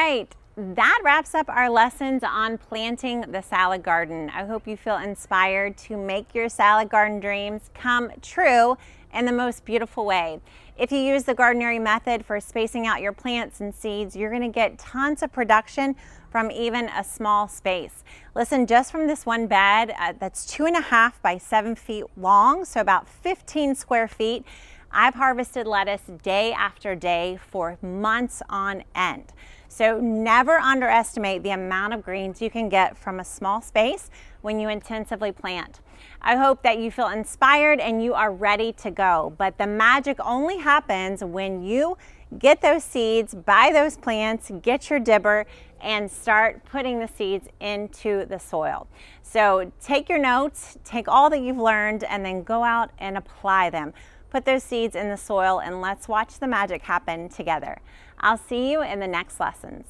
right, that wraps up our lessons on planting the salad garden. I hope you feel inspired to make your salad garden dreams come true in the most beautiful way. If you use the Gardenary method for spacing out your plants and seeds, you're going to get tons of production from even a small space. Listen, just from this one bed that's 2.5 by 7 feet long, so about 15 square feet, I've harvested lettuce day after day for months on end. So never underestimate the amount of greens you can get from a small space when you intensively plant. I hope that you feel inspired and you are ready to go, but the magic only happens when you get those seeds, buy those plants, get your dibber, and start putting the seeds into the soil. So take your notes, take all that you've learned, and then go out and apply them. Put those seeds in the soil and let's watch the magic happen together. I'll see you in the next lessons.